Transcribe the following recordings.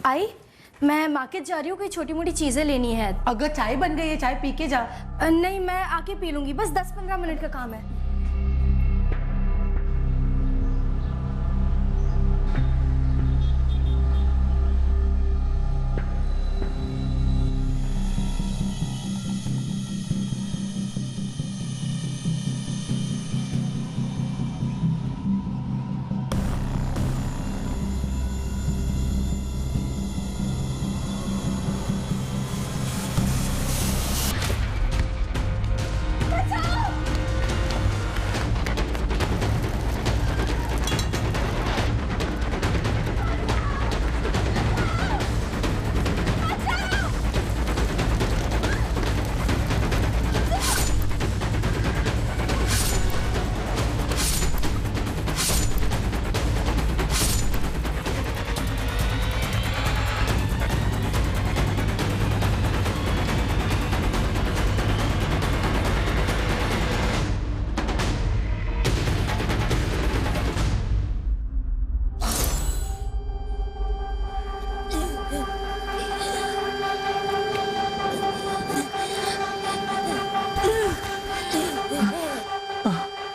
आई, मैं मार्केट जा रही हूँ, कोई छोटी मोटी चीजें लेनी है। अगर चाय बन गई है, चाय पी के जा। नहीं, मैं आके पी लूंगी, बस 10-15 मिनट का काम है।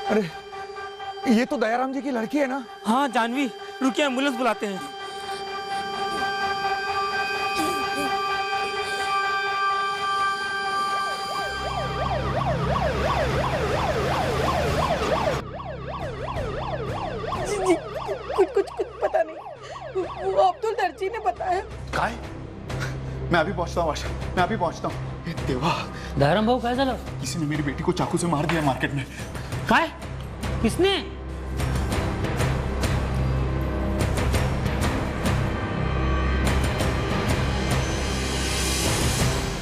अरे ये तो दयाराम जी की लड़की है ना? हाँ जानवी, रुकिए एम्बुलेंस बुलाते हैं। जी, कुछ पता नहीं, वो अब्दुल दर्जी ने बताया। काय? मैं अभी पहुंचता हूँ आशा, मैं अभी पहुंचता हूँ। देवा, दयाराम भाऊ काय झालं? किसी ने मेरी बेटी को चाकू से मार दिया मार्केट में। काय? किसने?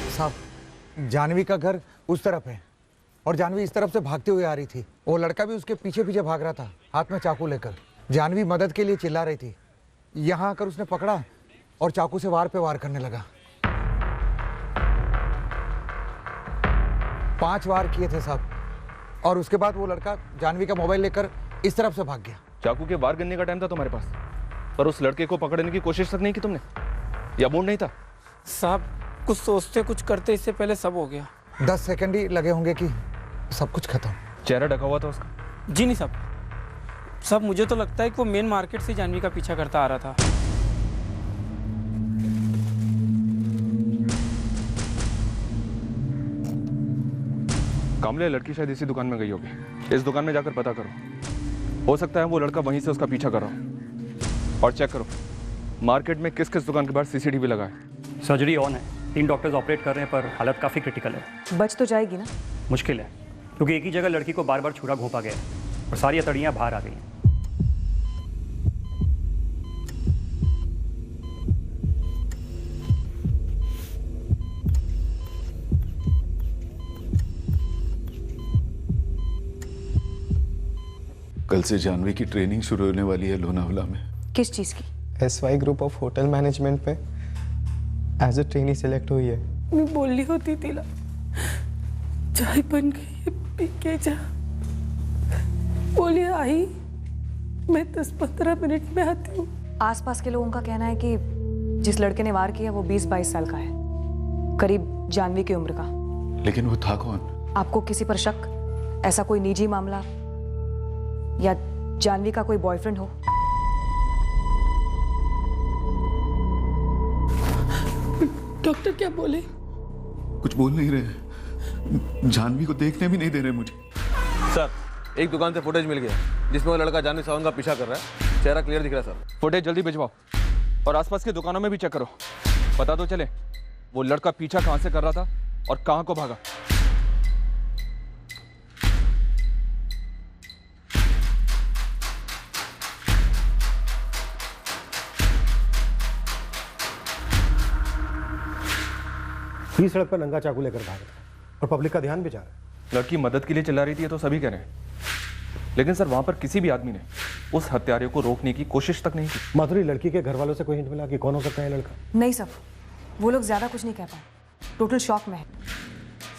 साहब, जानवी का घर उस तरफ है और जानवी इस तरफ से भागती हुई आ रही थी। वो लड़का भी उसके पीछे पीछे भाग रहा था, हाथ में चाकू लेकर। जानवी मदद के लिए चिल्ला रही थी। यहाँ आकर उसने पकड़ा और चाकू से वार पे वार करने लगा। 5 वार किए थे साहब, और उसके बाद वो लड़का जानवी का मोबाइल लेकर इस तरफ से भाग गया। चाकू के वार करने का टाइम था तुम्हारे पास, पर उस लड़के को पकड़ने की कोशिश तक नहीं की तुमने, या मूड नहीं था? साहब, कुछ सोचते कुछ करते इससे पहले सब हो गया। 10 सेकंड ही लगे होंगे कि सब कुछ खत्म। चेहरा ढका हुआ था उसका? जी नहीं साहब, मुझे तो लगता है कि वो मेन मार्केट से जानवी का पीछा करता आ रहा था। कामले, लड़की शायद इसी दुकान में गई होगी। इस दुकान में जाकर पता करो, हो सकता है वो लड़का वहीं से उसका पीछा कर रहा हो। और चेक करो मार्केट में किस किस दुकान के बाहर सीसीटीवी लगा है। सर्जरी ऑन है, 3 डॉक्टर्स ऑपरेट कर रहे हैं, पर हालत काफ़ी क्रिटिकल है। बच तो जाएगी ना? मुश्किल है, क्योंकि एक ही जगह लड़की को बार बार छुरा घोंपा गया है और सारी हथेलियां बाहर आ गई हैं। कल से जानवी की ट्रेनिंग शुरू होने वाली है लोनावाला में। किस चीज की? SY group of hotel management पे एज ए ट्रेनी सिलेक्ट हुई है। मैं बोली होती थी ना, चाय बन गई है, पी के जा। बोली आई, मैं 10-15 मिनट में आती हूँ। आसपास के लोगों का कहना है कि जिस लड़के ने वार किया वो 20-22 साल का है, करीब जानवी की उम्र का। लेकिन वो था कौन? आपको किसी पर शक? ऐसा कोई निजी मामला या जानवी का कोई बॉयफ्रेंड हो? डॉक्टर क्या बोले? कुछ बोल नहीं रहे, जानवी को देखने भी नहीं दे रहे मुझे। सर, एक दुकान से फुटेज मिल गया जिसमें वो लड़का जानवी सावंत का पीछा कर रहा है। चेहरा क्लियर दिख रहा है सर। फुटेज जल्दी भिजवाओ और आसपास की दुकानों में भी चेक करो, पता तो चले वो लड़का पीछा कहाँ से कर रहा था और कहाँ को भागा। ही सड़क पर नंगा चाकू लेकर भाग रहा है और पब्लिक का ध्यान भी जा रहा है। लड़की मदद के लिए चिल्ला रही थी, तो सभी कह रहे हैं, लेकिन सर वहां पर किसी भी आदमी ने उस हत्यारे को रोकने की कोशिश तक नहीं की। माधुरी, लड़की के घर वालों से कोई हिंट मिला कि कौन हो सकता है लड़का? नहीं सर, वो लोग ज्यादा कुछ नहीं कह पाए, टोटल शॉक में है।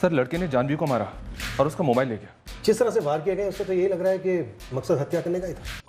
सर, लड़के ने जानवी को मारा और उसका मोबाइल ले गया। जिस तरह से वार किए गए उससे तो यही लग रहा है कि मकसद हत्या करने का ही था।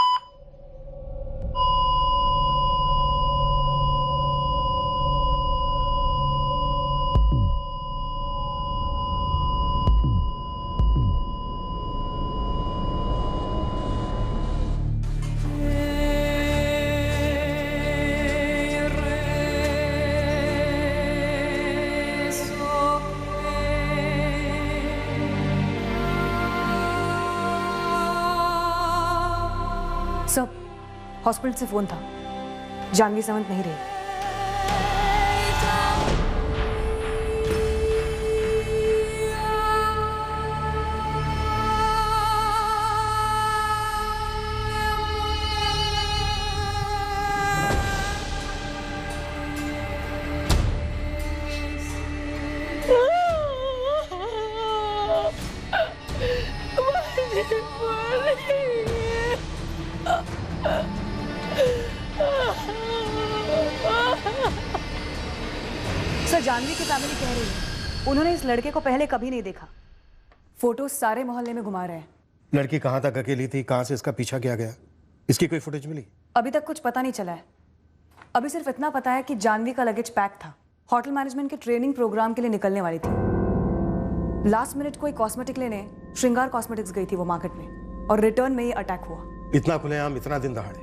सब हॉस्पिटल से फोन था, जानवी समझ नहीं रही। सर, जानवी की फैमिली कह रही है उन्होंने इस लड़के को पहले कभी नहीं देखा। फोटो सारे मोहल्ले में घुमा रहे हैं। लड़की कहाँ तक अकेली थी, कहाँ से इसका पीछा किया गया, इसकी कोई फुटेज मिली? अभी तक कुछ पता नहीं चला है। अभी सिर्फ इतना पता है कि जानवी का लगेज पैक था, होटल मैनेजमेंट के ट्रेनिंग प्रोग्राम के लिए निकलने वाली थी। लास्ट मिनट कोई कॉस्मेटिक लेने श्रृंगार कॉस्मेटिक्स गई थी वो मार्केट में, और रिटर्न में ही अटैक हुआ। इतना खुलेआम, इतना दिन दहाड़े।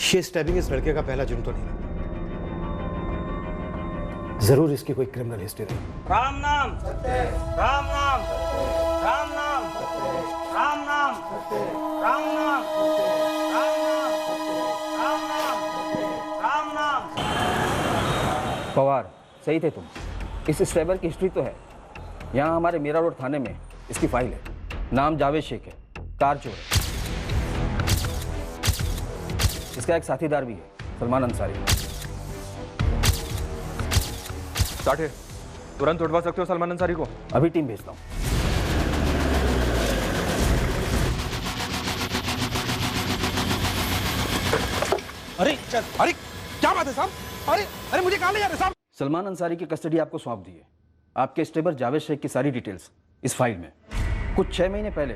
ये स्टैबिंग इस लड़के का पहला जुर्म तो नहीं लगा। जरूर इसकी कोई क्रिमिनल हिस्ट्री रही। राम नाम, राम नाम, राम नाम, राम नाम, राम नाम, राम नाम, राम नाम, राम नाम। पवार, सही थे तुम। इस स्टेबर की हिस्ट्री तो है। यहाँ हमारे मीरा रोड थाने में इसकी फाइल है। नाम जावेद शेख है, कार चोर है। इसका एक साथीदार भी है, सलमान अंसारी। साठे, तुरंत उठवा सकते हो सलमान अंसारी को? अभी टीम भेजता हूँ। अरे क्या बात है साहब? अरे मुझे कहाँ ले जा रहे साहब? सलमान अंसारी की कस्टडी आपको सौंप दी है। आपके स्टेबर जावेद शेख की सारी डिटेल्स इस फाइल में। कुछ 6 महीने पहले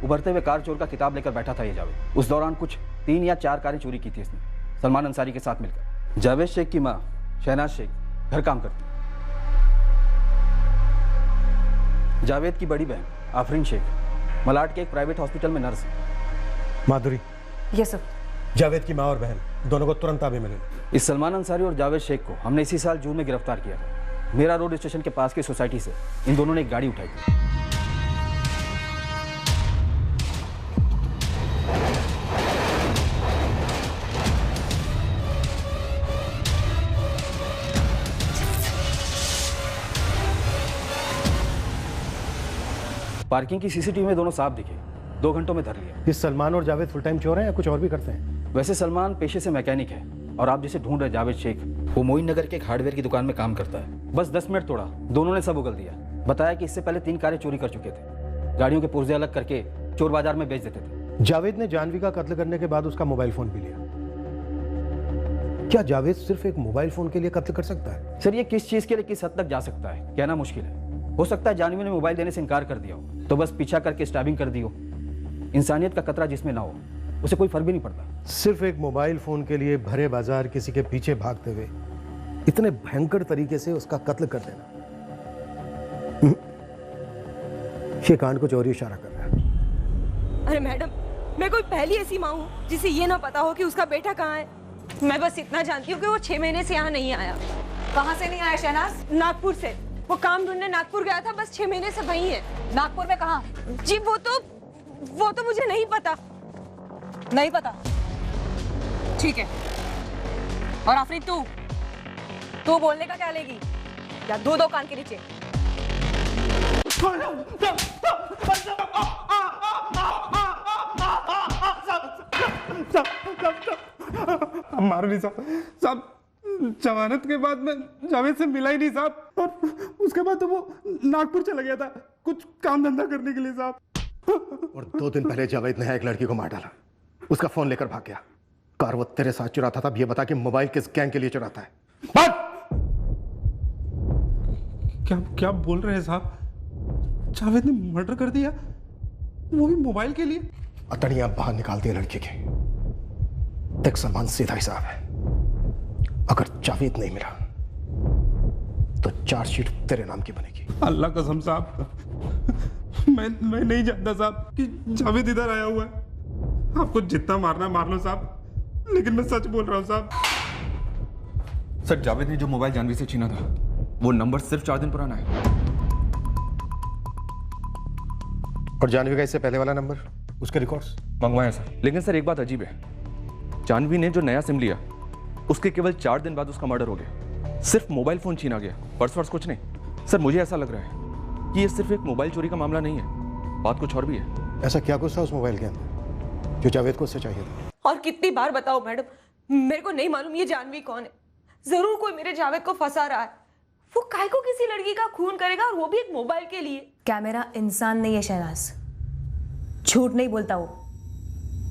उभरते हुए कार चोर का किताब लेकर बैठा था ये जावेद। उस दौरान कुछ 3 या 4 कारें चोरी की थी इसने, सलमान अंसारी के साथ मिलकर। जावेद शेख की माँ शहनाज शेख घर काम करती। जावेद की बड़ी बहन आफरीन शेख मलाड के एक प्राइवेट हॉस्पिटल में नर्स है। माधुरी, ये सब जावेद की माँ और बहन दोनों को तुरंत ताबे में ले लो। इस सलमान अंसारी और जावेद शेख को हमने इसी साल जून में गिरफ्तार किया था। मेरा रोड स्टेशन के पास की सोसाइटी से इन दोनों ने एक गाड़ी उठाई थी। पार्किंग की सीसीटीवी में दोनों साफ दिखे। 2 घंटों में धर लिया। ये सलमान और जावेद फुल टाइम चोर हैं या कुछ और भी करते हैं? वैसे सलमान पेशे से मैकेनिक है और आप जिसे ढूंढ रहे जावेद शेख, वो मोइन नगर के एक हार्डवेयर की दुकान में काम करता है। बस 10 मिनट तोड़ा, दोनों ने सब उगल दिया। बताया कि इससे पहले 3 कारें चोरी कर चुके थे। गाड़ियों के पुर्जे अलग करके चोर बाजार में बेच देते थे। जावेद ने जानवी का कत्ल करने के बाद उसका मोबाइल फोन भी लिया। क्या जावेद सिर्फ एक मोबाइल फोन के लिए कत्ल कर सकता है? सर, ये किस चीज के लिए किस हद तक जा सकता है कहना मुश्किल है। हो सकता है जानवी ने मोबाइल देने से इनकार कर दिया हो, तो बस पीछा करके स्टैबिंग कर दी हो। इंसानियत का कतरा जिसमें ना हो उसे कोई फर्क भी नहीं पड़ता। सिर्फ एक मोबाइल फोन के लिए भरे बाजार किसी के पीछे भागते हुए इतने भयंकर तरीके से उसका कत्ल कर देना, ये कांड कुछ और ही इशारा कर रहा है। अरे मैडम, मैं कोई पहली ऐसी माँ हूँ जिसे ये ना पता हो कि उसका बेटा कहाँ है। मैं बस इतना जानती हूँ कि वो 6 महीने से यहाँ नहीं आया। कहाँ से नहीं आया शहनाज? नागपुर से। वो काम ढूंढने नागपुर गया था, बस 6 महीने से वहीं है। नागपुर में कहाँ? जी वो तो मुझे नहीं पता। नहीं पता? ठीक है। और आफरीन, तू बोलने का क्या लेगी या दो कान के नीचे? मारो नहीं साहब। जमानत के बाद मैं जावेद से मिला ही नहीं साहब, और उसके बाद तो वो नागपुर चला गया था कुछ काम धंधा करने के लिए साहब। और 2 दिन पहले जावेद ने एक लड़की को मार डाला, उसका फोन लेकर भाग गया। कार वो तेरे साथ चुराता था, अब ये बता कि मोबाइल किस गैंग के लिए चुराता है? क्या बोल रहे हैं साहब? जावेद ने मर्डर कर दिया, वो भी मोबाइल के लिए? अतड़ियां बाहर निकाल दी लड़की की। देख सलमान, सीधा हिसाब है। अगर जावेद नहीं मिला तो चार्जशीट तेरे नाम की बनेगी। अल्लाह कसम साहब, मैं नहीं जानता साहब कि जावेद इधर आया हुआ है। आपको जितना मारना मार लो साहब, लेकिन मैं सच बोल रहा हूँ साहब। सर, जावेद ने जो मोबाइल जानवी से छीना था वो नंबर सिर्फ 4 दिन पुराना है। और जानवी का इससे पहले वाला नंबर, उसके रिकॉर्ड्स? मंगवाया सर। लेकिन सर एक बात अजीब है, जानवी ने जो नया सिम लिया उसके केवल 4 दिन बाद उसका मर्डर हो गया। सिर्फ मोबाइल फोन छीना गया, पर्स वर्स कुछ नहीं। सर मुझे ऐसा लग रहा है कि ये सिर्फ एक मोबाइल चोरी का मामला नहीं है, बात कुछ और भी है। ऐसा क्या कुछ था उस मोबाइल के अंदर जो जावेद को उससे चाहिए था? और कितनी बार बताओ मैडम, मेरे को नहीं मालूम ये जानवी कौन है। जरूर कोई मेरे जावेद को फंसा रहा है। वो काहे को किसी लड़की का खून करेगा, और वो भी एक मोबाइल के लिए। कैमरा इंसान नहीं है शहनाज, झूठ नहीं बोलता वो।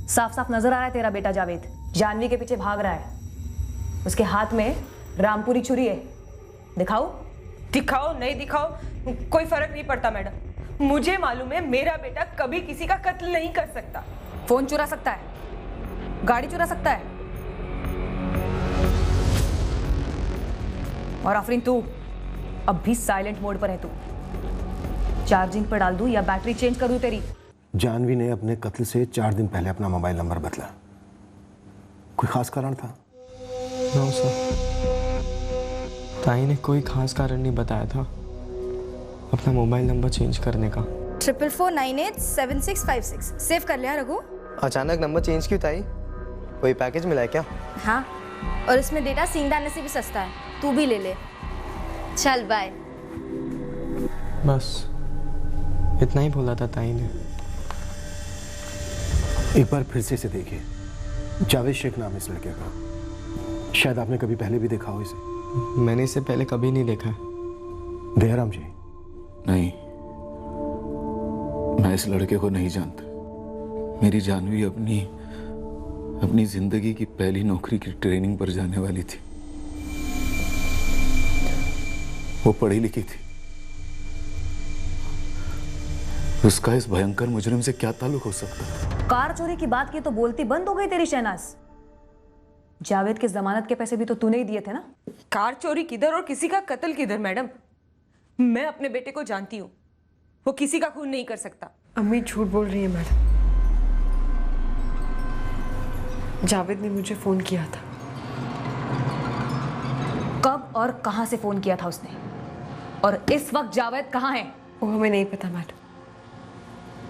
साफ साफ नजर आ रहा है तेरा बेटा जावेद जानवी के पीछे भाग रहा है। उसके हाथ में रामपुरी छुरी है। दिखाओ? दिखाओ नहीं दिखाओ कोई फर्क नहीं पड़ता मैडम। मुझे मालूम है मेरा बेटा कभी किसी का कत्ल नहीं कर सकता। फोन चुरा सकता है, गाड़ी चुरा सकता है। और आफरीन तू अब भी साइलेंट मोड पर है। तू चार्जिंग पर डाल दूं या बैटरी चेंज कर दूं तेरी? जानवी ने अपने कत्ल से 4 दिन पहले अपना मोबाइल नंबर बदला। कोई खास कारण था? नो सर, ताई ने कोई खास कारण नहीं बताया था अपना मोबाइल नंबर चेंज करने का। 44487656 सेव कर लिया रघु? अचानक नंबर चेंज क्यों ताई? कोई पैकेज मिला है क्या? हाँ, और इसमें डेटा सींगदाने से भी सस्ता है, तू भी ले ले। चल बाय। बस इतना ही बोला था ताई ने। एक बार फिर से इसे देखिए, जावेद शेख नाम है इस लड़के का। शायद आपने कभी पहले भी देखा हो इसे। मैंने इसे पहले कभी नहीं देखा। दयाराम जी? नहीं, मैं इस लड़के को नहीं जानता। मेरी जानवी अपनी जिंदगी की पहली नौकरी की ट्रेनिंग पर जाने वाली थी। वो पढ़ी लिखी थी। उसका इस भयंकर मुजरिम से क्या ताल्लुक हो सकता है? कार चोरी की बात की तो बोलती बंद हो गई तेरी शहनाज। जावेद के जमानत के पैसे भी तो तूने ही दिए थे ना। कार चोरी किधर और किसी का कत्ल किधर मैडम? मैं अपने बेटे को जानती हूँ, वो किसी का खून नहीं कर सकता। अम्मी झूठ बोल रही है मैडम। जावेद ने मुझे फोन किया था। कब और कहां से फोन किया था उसने? और इस वक्त जावेद कहां है? वो हमें नहीं पता मैडम।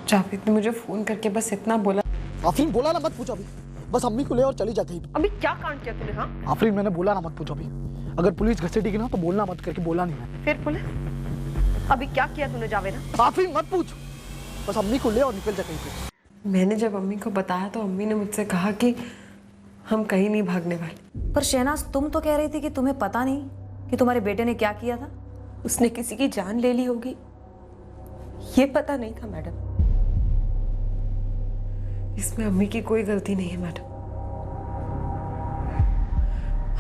जावेद ने मुझे फोन करके बस इतना बोला। आफरीन बोला ना मत पूछो अभी, बस अम्मी को ले और चली जा कहीं। अभी क्या कांड किया तूने? हाँ आफरीन मैंने बोला ना मत पूछो अभी। अगर पुलिस घसीटेगी ना तो बोलना मत करके बोला नहीं मैंने। फिर पुलिस? अभी क्या किया तूने जावेद? आफरीन मत पूछ, बस अम्मी को ले और निकल जा कहीं पे। मैंने जब अम्मी को बताया तो अम्मी ने मुझसे कहा कि हम कहीं नहीं भागने वाले। पर शहनाज तुम तो कह रही थी कि तुम्हें पता नहीं कि तुम्हारे बेटे ने क्या किया था। उसने किसी की जान ले ली होगी, ये पता नहीं था मैडम। इसमें अम्मी की कोई गलती नहीं है मैडम।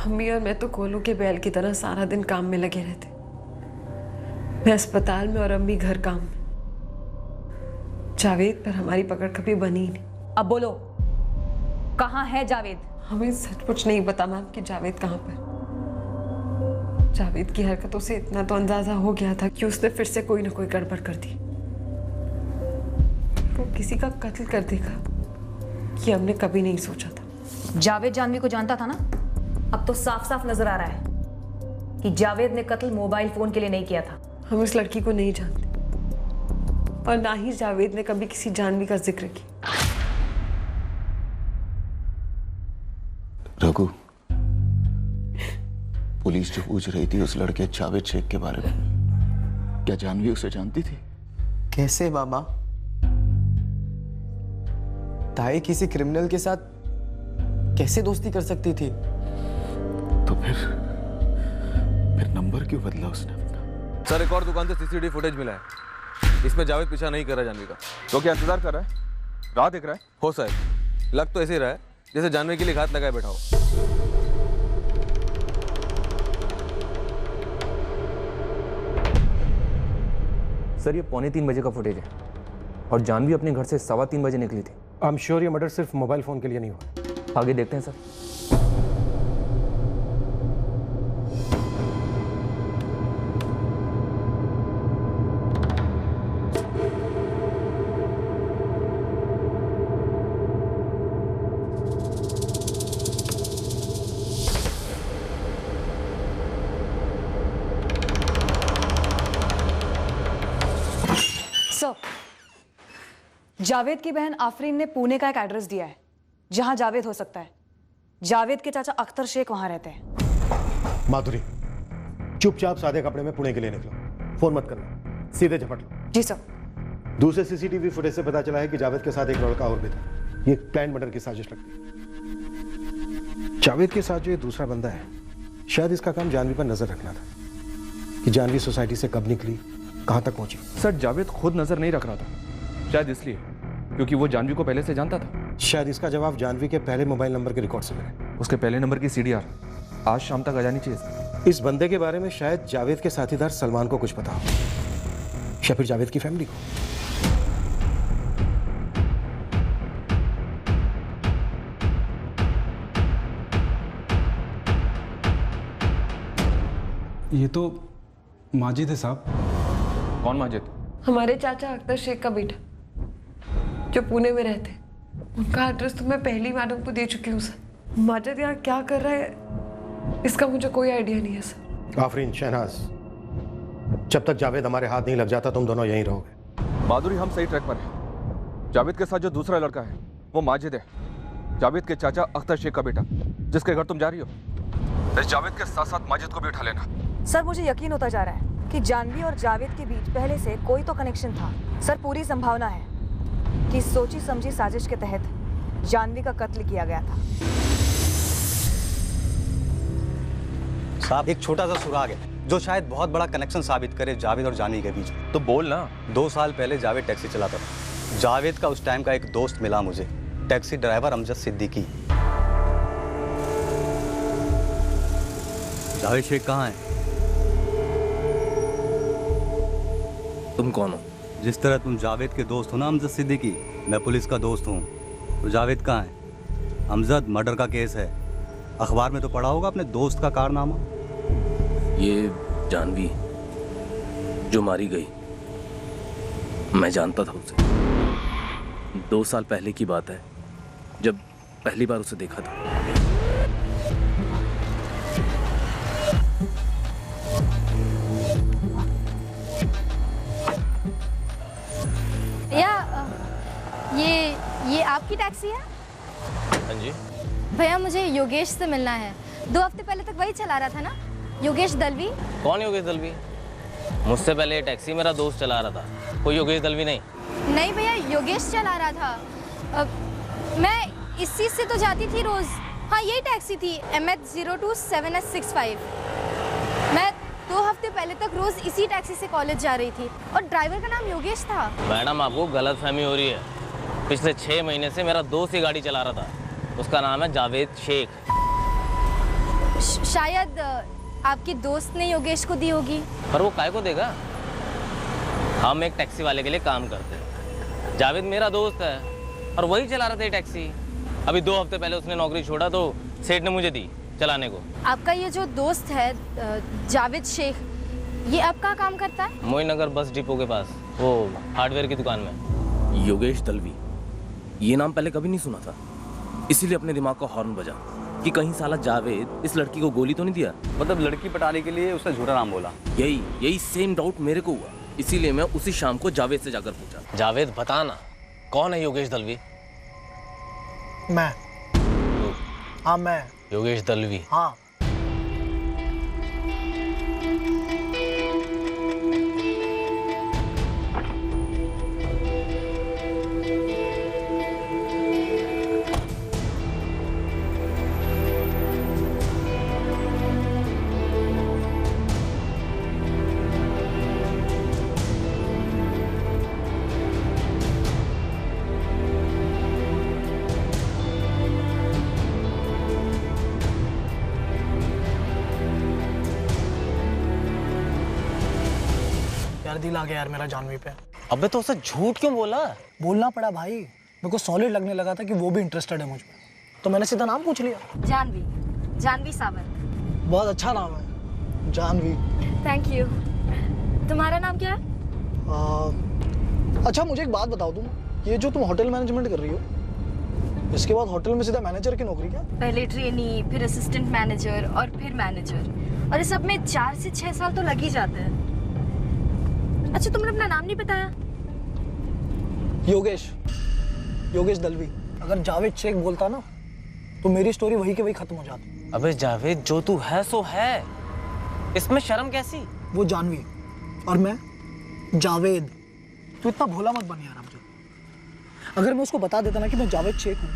अम्मी और मैं तो कोलू के बैल की तरह सारा दिन काम में लगे रहते। मैं अस्पताल में और अम्मी घर काम में। जावेद पर हमारी पकड़ कभी बनी ही नहीं। अब बोलो, कहाँ है जावेद? हमें सचमुच नहीं पता मैम कि जावेद कहाँ पर। जावेद की हरकतों से इतना तो अंदाजा हो गया था कि उसने फिर से कोई ना कोई गड़बड़ कर दी। वो किसी का कत्ल कर देगा ये हमने कभी नहीं सोचा था। जावेद जानवी को जानता था ना। अब तो साफ साफ नजर आ रहा है कि जावेद ने कत्ल मोबाइल फोन के लिए नहीं किया था। हम उस लड़की को नहीं जानते और ना ही जावेद ने कभी किसी जानवी का जिक्र किया। रघु, पुलिस जो पूछ रही थी उस लड़के जावेद शेख के बारे में, क्या जानवी उसे जानती थी? कैसे बाबा? ताई किसी क्रिमिनल के साथ कैसे दोस्ती कर सकती थी? तो फिर नंबर क्यों बदला उसने अपना? सर, एक और दुकान से सीसीटीवी फुटेज मिला है। इसमें जावेद पीछा नहीं कर रहा जानवी का। तो क्या इंतजार कर रहा है? राह देख रहा है? हो सर, लग तो ऐसे ही रहा है जैसे जानवी के लिए घात लगाए बैठा हो। सर, ये 2:45 बजे का फुटेज है और जानवी अपने घर से 3:15 बजे निकली थी। आई एम श्योर ये मर्डर सिर्फ मोबाइल फोन के लिए नहीं हुआ। आगे देखते हैं सर। जावेद की बहन आफरीन ने पुणे का एक एड्रेस दिया है जहां जावेद हो सकता है। जावेद के चाचा अख्तर शेख वहां रहते हैं। माधुरी, चुपचाप सादे कपड़े में पुणे के लिए निकलो, फोन मत करना, सीधे झपट लो। जी सर। दूसरे सीसीटीवी फुटेज से पता चला है कि जावेद के साथ एक लड़का और भी था। ये प्लान मर्डर की साजिश लगती है। जावेद के साथ जो ये दूसरा बंदा है, शायद इसका काम जानवी पर नजर रखना था कि जानवी सोसाइटी से कब निकली, कहां तक पहुंची। सर जावेद खुद नजर नहीं रख रहा था, शायद इसलिए क्योंकि वो जानवी को पहले से जानता था। शायद इसका जवाब जानवी के पहले मोबाइल नंबर के रिकॉर्ड से मिले। उसके पहले नंबर की सीडीआर आज शाम तक आ जानी चाहिए। इस बंदे के बारे में शायद जावेद के साथीदार सलमान को कुछ पता हो, या फिर जावेद की फैमिली को। ये तो माजिद है साहब। कौन माजिद? हमारे चाचा अख्तर शेख का बेटा जो पुणे में रहते। उनका एड्रेस तो मैं पहली मैडम को दे चुकी हूँ सर। माजिद यहाँ क्या कर रहा है इसका मुझे कोई आइडिया नहीं है सर। आफरीन, शहनाज, जब तक जावेद हमारे हाथ नहीं लग जाता तुम दोनों यहीं रहोगे। माधुरी, हम सही ट्रैक पर हैं। जावेद के साथ जो दूसरा लड़का है वो माजिद है, जावेद के चाचा अख्तर शेख का बेटा, जिसके घर तुम जा रही हो। इस जावेद के साथ साथ माजिद को भी उठा लेना। सर मुझे यकीन होता जा रहा है कि जानवी और जावेद के बीच पहले से कोई तो कनेक्शन था। सर पूरी संभावना है कि सोची समझी साजिश के तहत जानवी का कत्ल किया गया था। साहब एक छोटा सा सुराग है जो शायद बहुत बड़ा कनेक्शन साबित करे जावेद और जानवी के बीच। तो बोल ना। 2 साल पहले जावेद टैक्सी चलाता था। जावेद का उस टाइम का एक दोस्त मिला मुझे, टैक्सी ड्राइवर अमजद सिद्दीकी। जावेद शेख कहाँ है? तुम कौन हो? जिस तरह तुम जावेद के दोस्त हो ना अमजद सिद्दीकी, मैं पुलिस का दोस्त हूँ। तो जावेद कहाँ है? अमजद, मर्डर का केस है। अखबार में तो पढ़ा होगा अपने दोस्त का कारनामा। ये जानवी जो मारी गई, मैं जानता था उसे। 2 साल पहले की बात है जब पहली बार उसे देखा था। ये आपकी टैक्सी है? हाँ जी। भैया मुझे योगेश से मिलना है। 2 हफ्ते पहले तक वही चला रहा था ना, योगेश दलवी। कौन योगेश दलवी? मुझसे पहले ये टैक्सी मेरा दोस्त चला रहा था, कोई योगेश दलवी नहीं। नहीं भैया, योगेश चला रहा था। मैं इस चीज से तो जाती थी रोज। हाँ यही टैक्सी थी, MH027S65। मैं 2 हफ्ते पहले तक रोज इसी टैक्सी से कॉलेज जा रही थी और ड्राइवर का नाम योगेश था। मैडम आपको गलतफहमी हो रही है। पिछले 6 महीने से मेरा दोस्त ही गाड़ी चला रहा था, उसका नाम है जावेद शेख। शायद आपके दोस्त ने योगेश को दी होगी। पर वो काय को देगा? हम एक टैक्सी वाले के लिए काम करते हैं। जावेद मेरा दोस्त है और वही चला रहा था टैक्सी। अभी 2 हफ्ते पहले उसने नौकरी छोड़ा तो सेठ ने मुझे दी चलाने को। आपका ये जो दोस्त है जावेद शेख, ये अब कहाँ काम करता है? मोईनगर बस डिपो के पास, वो हार्डवेयर की दुकान में। योगेश दलवी, ये नाम पहले कभी नहीं सुना था, इसीलिए अपने दिमाग का हॉर्न बजा कि कहीं साला जावेद इस लड़की को गोली तो नहीं दिया। मतलब लड़की पटाने के लिए उसने झूठा नाम बोला। यही सेम डाउट मेरे को हुआ, इसीलिए मैं उसी शाम को जावेद से जाकर पूछा। जावेद बताना कौन है योगेश दलवी? मैं। हाँ मैं। योगेश दलवी? हाँ। दिल आ गया यार मेरा जानवी पे। अबे तो उसे झूठ क्यों बोला? बोलना पड़ा भाई, मेरे को सॉलिड लगने लगा था कि वो भी इंटरेस्टेड है मुझ में, तो मैंने सीधा नाम पूछ लिया। जानवी सावंत। बहुत अच्छा नाम है, जानवी। Thank you. तुम्हारा नाम क्या है? अच्छा मुझे एक बात बताओ, ये जो तुम होटल मैनेजमेंट कर रही हो, इसके बाद होटल में सीधा मैनेजर की नौकरी क्या? पहले ट्रेनी, फिर असिस्टेंट मैनेजर और फिर मैनेजर, और इस सब में 4 से 6 साल तो लग ही जाते हैं। अच्छा तुमने अपना नाम नहीं बताया? योगेश दलवी। अगर जावेद शेख बोलता ना तो मेरी स्टोरी वही के वही खत्म हो जाती। अबे जावेद, जो तू है सो है, इसमें शर्म कैसी? वो जानवी और मैं जावेद। तू इतना भोला मत बन यार मुझे। अगर मैं उसको बता देता ना कि मैं जावेद शेख हूँ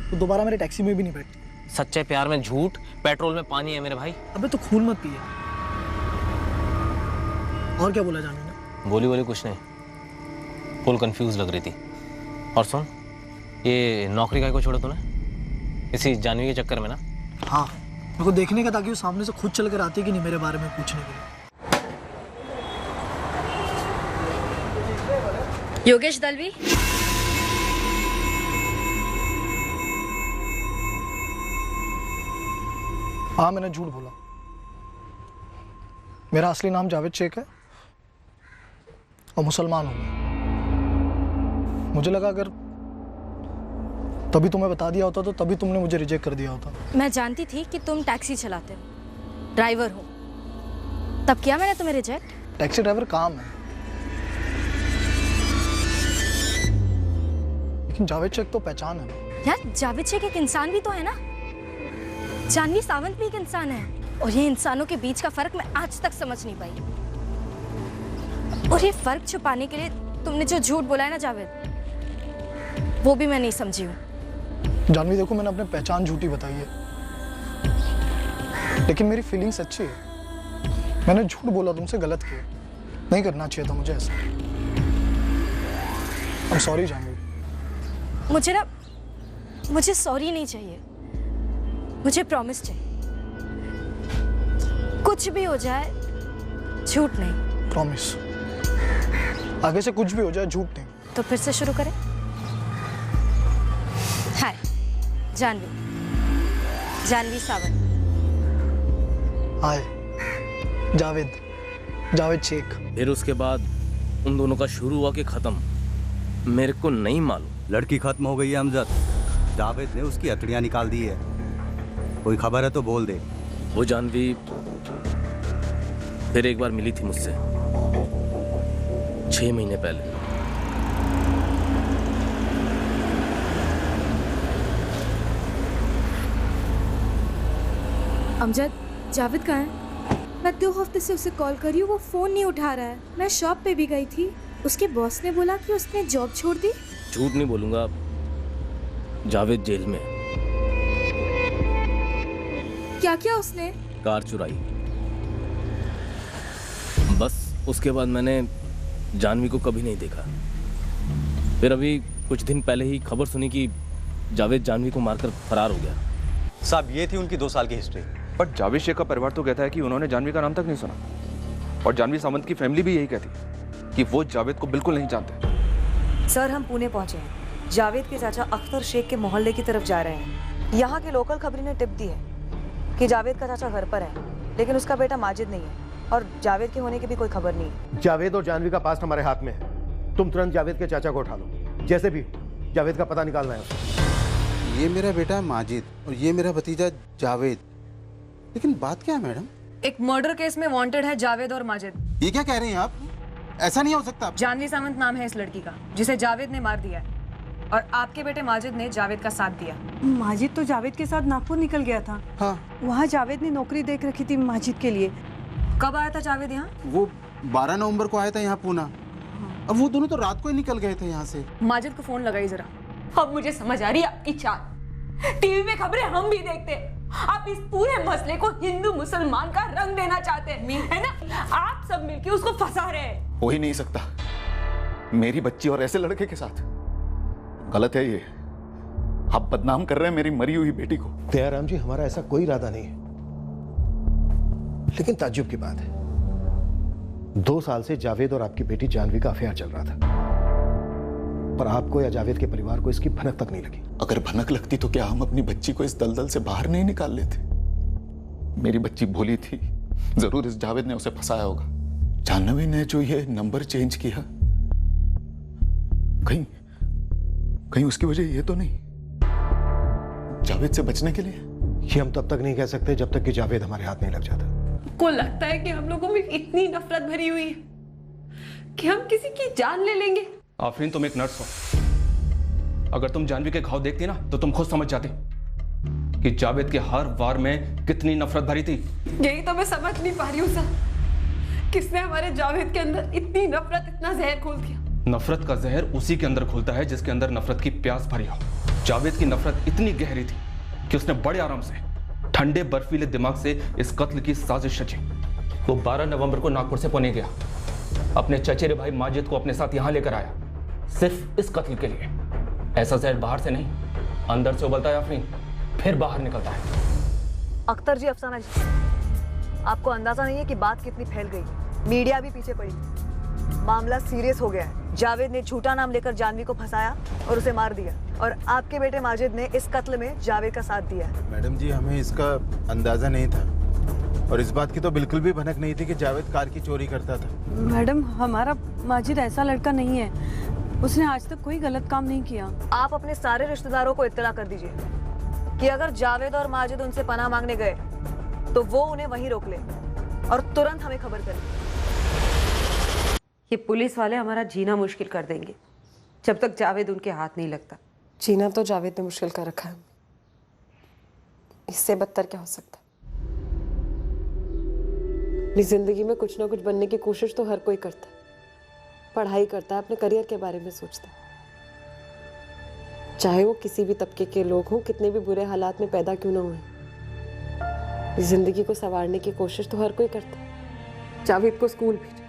तो दोबारा मेरे टैक्सी में भी नहीं बैठती। सच्चे प्यार में झूठ, पेट्रोल में पानी है मेरे भाई। अबे तो खून मत पिए। और क्या बोला जानवी ने? बोली कुछ नहीं, फुल कंफ्यूज लग रही थी। और सुन, ये नौकरी काहे को छोड़ा तूने? इसी जानवी के चक्कर में ना? हाँ, मेरे को देखने का ताकि वो सामने से खुद चल कर आती कि नहीं मेरे बारे में पूछने के लिए। योगेश दलवी, हाँ मैंने झूठ बोला। मेरा असली नाम जावेद शेख है और मुसलमान हूँ मैं। मुझे लगा अगर तभी तुम्हें बता दिया होता तो तभी तुमने मुझे रिजेक्ट कर दिया होता। मैं जानती थी कि तुम टैक्सी चलाते हो, ड्राइवर हो, तब किया मैंने तुम्हें रिजेक्ट। टैक्सी ड्राइवर काम है, लेकिन जावेद शेख तो पहचान है। यार जावेद शेख एक इंसान भी तो है ना, जानवी सावंत भी एक इंसान है, और ये इंसानों के बीच का फर्क मैं आज तक समझ नहीं पाई। और ये फर्क छुपाने के लिए तुमने जो झूठ बोला है ना जावेद, वो भी मैं नहीं समझी हूँ। जानवी देखो, मैंने अपनी पहचान झूठी बताई है, लेकिन मेरी फीलिंग्स अच्छी है। मैंने झूठ बोला, तुमसे गलत किया, नहीं करना चाहिए था मुझे ऐसा। I'm sorry Janvi. मुझे सॉरी नहीं चाहिए, मुझे प्रॉमिस चाहिए। कुछ भी हो जाए झूठ नहीं। प्रॉमिस, आगे से कुछ भी हो जाए झूठ नहीं। तो फिर से शुरू करें। हाय जानवी सावंत। हाय जावेद शेख। फिर उसके बाद उन दोनों का शुरू हुआ कि खत्म, मेरे को नहीं मालूम। लड़की खत्म हो गई है अमजद, जावेद ने उसकी हथड़ियां निकाल दी है। कोई खबर है तो बोल दे। वो जानवी फिर एक बार मिली थी मुझसे 6 महीने पहले। अमजद, जावेद कहाँ है? मैं 2 हफ्ते से उसे कॉल कर रही हूँ, वो फोन नहीं उठा रहा है। मैं शॉप पे भी गई थी, उसके बॉस ने बोला कि उसने जॉब छोड़ दी। झूठ नहीं बोलूंगा, जावेद जेल में। क्या किया उसने? कार चुराई। बस उसके बाद मैंने जानवी को कभी नहीं देखा। फिर अभी कुछ दिन पहले ही खबर सुनी कि जावेद जानवी को मारकर फरार हो गया। साहब ये थी उनकी 2 साल की हिस्ट्री। बट जावेद शेख का परिवार तो कहता है कि उन्होंने जानवी का नाम तक नहीं सुना, और जानवी सावंत की फैमिली भी यही कहती कि वो जावेद को बिल्कुल नहीं जानते। सर हम पुणे पहुंचे हैं। जावेद के चाचा अख्तर शेख के मोहल्ले की तरफ जा रहे हैं। यहाँ के लोकल खबरी ने टिप दी है कि जावेद का चाचा घर पर है, लेकिन उसका बेटा माजिद नहीं है और जावेद के होने की भी कोई खबर नहीं है। जावेद और जानवी का पास्ट हमारे हाथ में है। तुम तुरंत जावेद के चाचा को उठा लो, जैसे भी जावेद का पता निकालना है। ये मेरा बेटा है माजिद और ये मेरा भतीजा जावेद। लेकिन बात क्या है मैडम? एक मर्डर केस में वांटेड है जावेद और माजिद। ये क्या कह रही हैं आप? ऐसा नहीं हो सकता। जानवी सावंत नाम है इस लड़की का, जिसे जावेद ने मार दिया है, और आपके बेटे माजिद ने जावेद का साथ दिया। माजिद तो जावेद के साथ नागपुर निकल गया था। हाँ। वहाँ जावेद ने नौकरी देख रखी थी माजिद के लिए। कब आया था जावेद यहाँ? वो 12 नवंबर को आया था यहाँ पूना। अब वो दोनों तो रात को ही निकल गए थे यहाँ से। माजिद को फोन लगाई जरा। अब मुझे समझ आ रही है आपकी चाल। टीवी में खबरें हम भी देखते हैं, आप इस पूरे मसले को हिंदू मुसलमान का रंग देना चाहते हैं, है ना? आप सब मिलके उसको फंसा रहे हैं। हो ही नहीं सकता, मेरी बच्ची और ऐसे लड़के के साथ। गलत है ये, आप बदनाम कर रहे हैं मेरी मरी हुई बेटी को। दयाराम जी, हमारा ऐसा कोई इरादा नहीं है, लेकिन ताज्जुब की बात है, 2 साल से जावेद और आपकी बेटी जानवी का अफेयर चल रहा था, पर आपको या जावेद के परिवार को इसकी भनक तक नहीं लगी। अगर भनक लगती तो क्या हम अपनी बच्ची को इस दलदल से बाहर नहीं निकाल लेते? मेरी बच्ची भोली थी, जरूर इस जावेद ने उसे फंसाया होगा। जानवी ने जो ये नंबर चेंज किया, कहीं उसकी वजह ये तो नहीं जावेद से बचने के लिए? ये हम तब तक नहीं कह सकते जब तक कि जावेद हमारे हाथ नहीं लग जाता। को लगता है कि हम लोगों में इतनी नफरत भरी हुई है कि हम किसी की जान ले लेंगे। आफरीन, तुम एक नर्स हो। अगर तुम जानवी के घाव देखती ना तो तुम खुद समझ जाती कि जावेद के हर वार में कितनी नफरत भरी थी। यही तो मैं समझ नहीं पा रही हूँ सर, किसने हमारे जावेद के अंदर इतनी नफरत, इतना जहर खोल दिया। नफरत का जहर उसी के अंदर घुलता है जिसके अंदर नफरत की प्यास भरी हो। जावेद की नफरत इतनी गहरी थी कि उसने बड़े आराम से ठंडे बर्फीले दिमाग से इस कत्ल की साजिश रची। वो 12 नवंबर को नागपुर से पुणे गया, अपने चचेरे भाई माजिद को अपने साथ यहां लेकर आया, सिर्फ इस कत्ल के लिए। ऐसा जहर बाहर से नहीं, अंदर से उबलता है आफरीन, फिर बाहर निकलता है। अख्तर जी, अफसाना जी, आपको अंदाजा नहीं है कि बात कितनी फैल गई। मीडिया भी पीछे पड़ी, मामला सीरियस हो गया है। जावेद ने झूठा नाम लेकर जानवी को फंसाया और उसे मार दिया, और आपके बेटे माजिद ने इस कत्ल में जावेद का साथ दिया है। मैडम जी, हमें इसका अंदाजा नहीं था, और इस बात की तो बिल्कुल भी भनक नहीं थी कि जावेद कार की चोरी करता था। मैडम, हमारा माजिद ऐसा लड़का नहीं है, उसने आज तक कोई गलत काम नहीं किया। आप अपने सारे रिश्तेदारों को इत्तला कर दीजिए कि अगर जावेद और माजिद उनसे पनाह मांगने गए तो वो उन्हें वहीं रोक ले और तुरंत हमें खबर करें। ये पुलिस वाले हमारा जीना मुश्किल कर देंगे जब तक जावेद उनके हाथ नहीं लगता। जीना तो जावेद ने मुश्किल कर रखा है, इससे बदतर क्या हो सकता। अपनी जिंदगी में कुछ ना कुछ बनने की कोशिश तो हर कोई करता है, पढ़ाई करता है, अपने करियर के बारे में सोचता है, चाहे वो किसी भी तबके के लोग हों, कितने भी बुरे हालात में पैदा क्यों ना हुए। जिंदगी को संवारने की कोशिश तो हर कोई करता है। जावेद को स्कूल भेजा,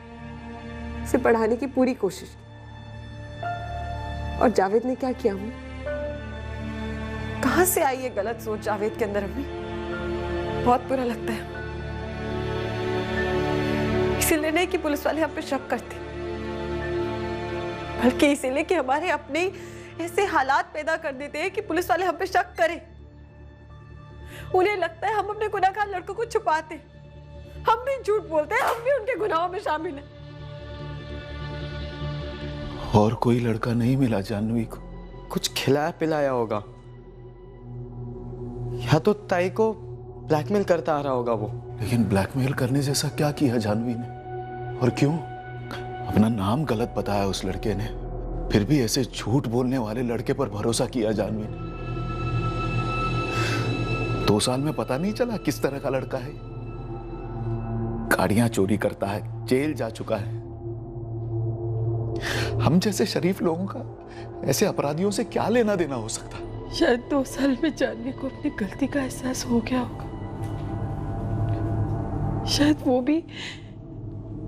उसे पढ़ाने की पूरी कोशिश, और जावेद ने क्या किया? कहां से आई ये गलत सोच जावेद के अंदर? हमें बहुत बुरा लगता है, इसलिए नहीं कि पुलिस वाले हम पे शक करते, बल्कि इसीलिए कि हमारे अपने ऐसे हालात पैदा कर देते हैं कि पुलिस वाले हम पे शक करें। उन्हें लगता है हम अपने गुनाहगार लड़कों को छुपाते, हम भी झूठ बोलते हैं, हम भी उनके गुनाहों में शामिल हैं। और कोई लड़का नहीं मिला जानवी को? कुछ खिलाया पिलाया होगा, या तो ताई को ब्लैकमेल करता आ रहा होगा वो। लेकिन ब्लैकमेल करने जैसा क्या किया जानवी ने, और क्यों? अपना नाम गलत बताया उस लड़के ने, फिर भी ऐसे झूठ बोलने वाले लड़के पर भरोसा किया जानवी ने। 2 साल में पता नहीं चला किस तरह का लड़का है। गाड़ियां चोरी करता है, जेल जा चुका है। हम जैसे शरीफ लोगों का ऐसे अपराधियों से क्या लेना देना हो सकता? शायद 2 साल में जानवी को अपनी गलती का एहसास हो गया होगा, शायद वो भी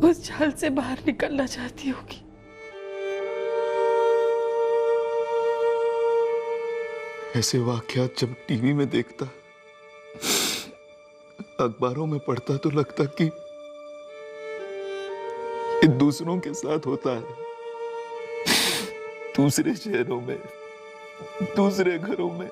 उस जाल से बाहर निकलना चाहती होगी। ऐसे वाकयात जब टीवी में देखता, अखबारों में पढ़ता, तो लगता कि ये दूसरों के साथ होता है, दूसरे शहरों में, दूसरे घरों में।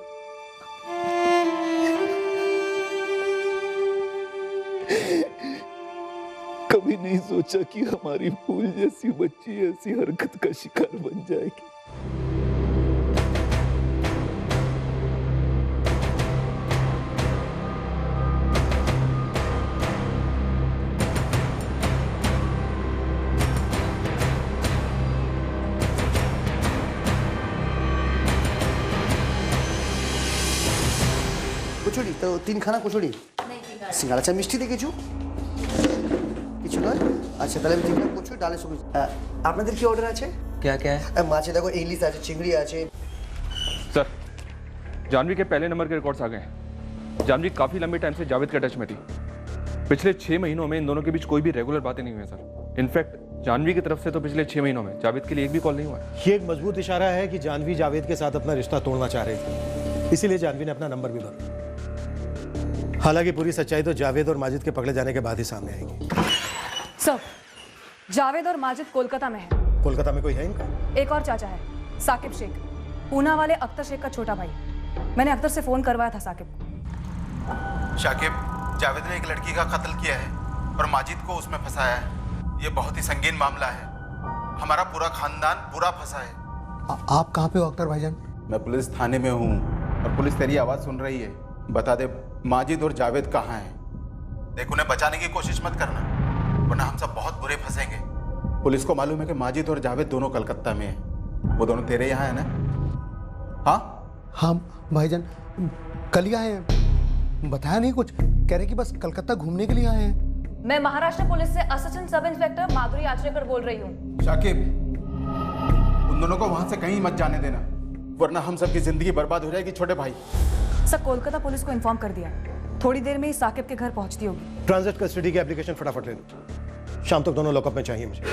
कभी नहीं सोचा कि हमारी फूल जैसी बच्ची ऐसी हरकत का शिकार बन जाएगी। কচুরি তো 3খানা কচুরি সিঙ্গাড়া চা মিষ্টি দিয়ে কিছু কিছু নয়। আচ্ছা তাহলে আমি 3খানা কচুরি ডালের সবজি। আপনাদের কি অর্ডার আছে? क्या क्या है? মাছে দেখো ইলিশ আছে, চিংড়ি আছে। सर, जानवी के पहले नंबर के रिकॉर्ड्स आ गए हैं। जानवी काफी लंबे टाइम से जावेद के टच में थी। पिछले 6 महीनों में इन दोनों के बीच कोई भी रेगुलर बातें नहीं हुई सर। इनफैक्ट जानवी की तरफ से तो पिछले 6 महीनों में जावेद के लिए एक भी कॉल नहीं हुआ है। ये एक मजबूत इशारा है कि जानवी जावेद के साथ अपना रिश्ता तोड़ना चाह रही थी, इसीलिए जानवी ने अपना नंबर भी भरा। हालांकि पूरी सच्चाई तो जावेद और माजिद के पकड़े जाने के बाद ही सामने आएगी। सर, जावेद और माजिद कोलकाता में है। कोलकाता में कोई है इनका? एक और चाचा है, साकिब शेख, पूना वाले अख्तर शेख का छोटा भाई। मैंने अख्तर से फोन करवाया था साकिब को। शाकिब, जावेद ने एक लड़की का कत्ल किया है और माजिद को उसमें फंसाया है। ये बहुत ही संगीन मामला है, हमारा पूरा खानदान पूरा फंसा है। आप कहाँ पे हो अख्तर भाईजान? मैं पुलिस थाने में हूँ और पुलिस तेरी आवाज़ सुन रही है। बता दे माजिद और जावेद कहाँ हैं? देख, उन्हें बचाने की कोशिश मत करना, वरना हम सब बहुत बुरे फंसेंगे। पुलिस को मालूम है कि माजिद और जावेद दोनों कलकत्ता में हैं। वो दोनों तेरे यहाँ है ना? हाँ हाँ भाईजान, कल ही आए हैं, बताया नहीं कुछ, कह रहे कि बस कलकत्ता घूमने के लिए आए हैं। मैं महाराष्ट्र पुलिस से असिस्टेंट सब इंस्पेक्टर माधुरी आचरेकर बोल रही हूँ। शाकिब, उन दोनों को वहां से कहीं मत जाने देना, वरना हम सबकी जिंदगी बर्बाद हो जाएगी छोटे भाई। सर, कोलकाता पुलिस को इन्फॉर्म कर दिया, थोड़ी देर में ही साकिब के घर पहुंचती होगी। ट्रांजिट कस्टडी की एप्लीकेशन फटाफट ले लो, शाम तक दोनों लॉकअप में चाहिए मुझे।